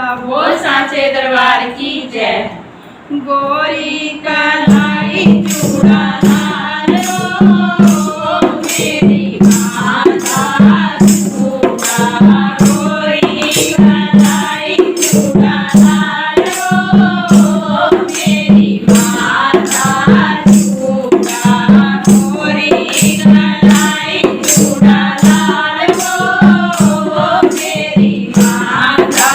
बोल सांचे दरबार की जय। गोरी कलाई चूड़ा लाल हो मेरी माता चूड़ा, गोरी कलाई चूड़ा लाल हो मेरी माता चूड़ा, गोरी कलाई चूड़ा लाल हो मेरी माता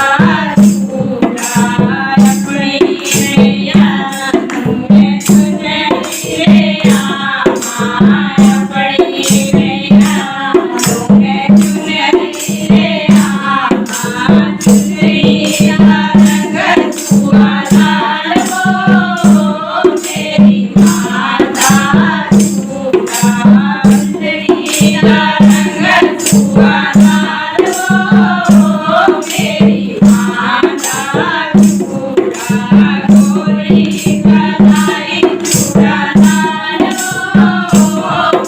चूड़ा। अपनी मैया तुम्हें सुनहरी रे आमा, अपनी मैया तुम्हें सुनहरी रे आमा, चुनरी का रंग छुआ लाल हो मेरी माता चूड़ा, चुनरी का रंग छुआ लाल हो मेरी माता चूड़ा, गोरी कलाई चूड़ा लाल हो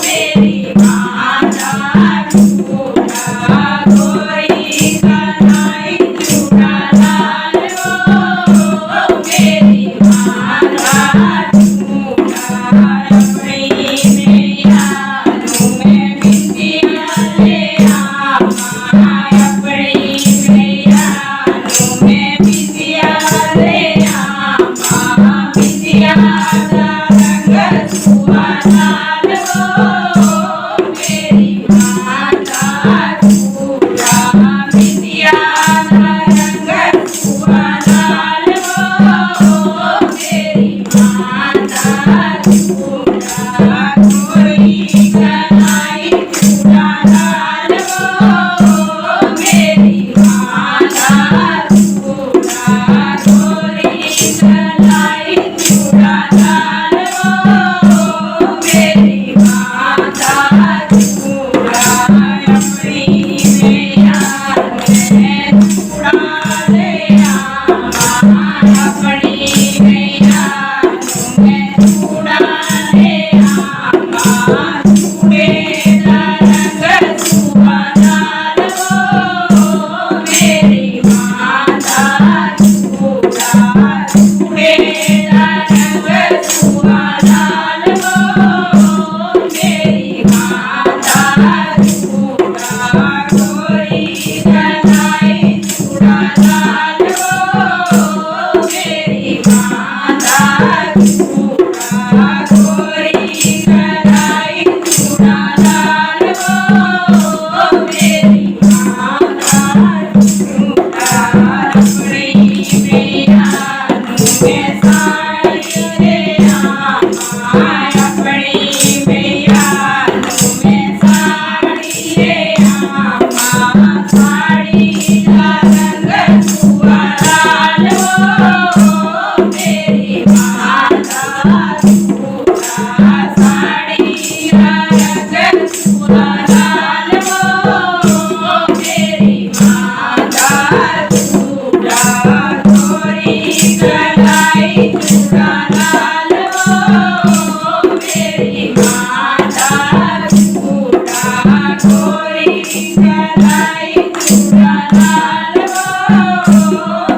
मेरी माता चूड़ा, गोरी कलाई चूड़ा लाल हो मेरी माता चूड़ा। अपनी मैया तुम्हें बिंदिया ले आमा, अपनी मैया तुम्हें बिंदिया ले आमा, बिंदिया का रंग छुआ लाल हो मेरी माता चूड़ा, बिंदिया का रंग छुआ लाल हो मेरी माता चूड़ा, गोरी कलाई चूड़ा लाल हो मेरी माता चूड़ा, गोरी कलाई चूड़ा लाल हो मेरी माता चूड़ा। अपनी मैया तुम्हें चूड़ा ले आमा, अपनी मैया तुम्हें चूड़ा ले आमा, चूड़े का रंग छुआ लाल हो मेरी माता चूड़ा, चूड़े का रंग छुआ लाल हो मेरी माता चूड़ा, गोरी कलाई चूड़ा लाल हो मेरी माता चूड़ा, गोरी कलाई चूड़ा लाल हो मेरी माता चूड़ा। अपनी मैया तुम्हें साड़ी ले आमा, अपनी मैया तुम्हें साड़ी ले आमा, साड़ी का रंग छुआ लाल हो मेरी माता चूड़ा, साड़ी का रंग छुआ लाल हो मेरी माता चूड़ा, गोरी कलाई चूड़ा लाल हो मेरी माता चूड़ा, गोरी कलाई चूड़ा लाल हो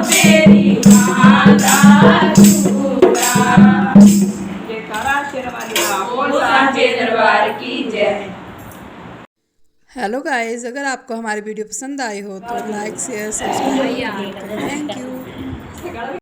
मेरी माता चूड़ा। जयकारा शेरवाली का बोल सांचे दरबार की जय। हेलो गाइस, अगर आपको हमारी वीडियो पसंद आई हो तो लाइक शेयर सब्सक्राइब करें। Thank you.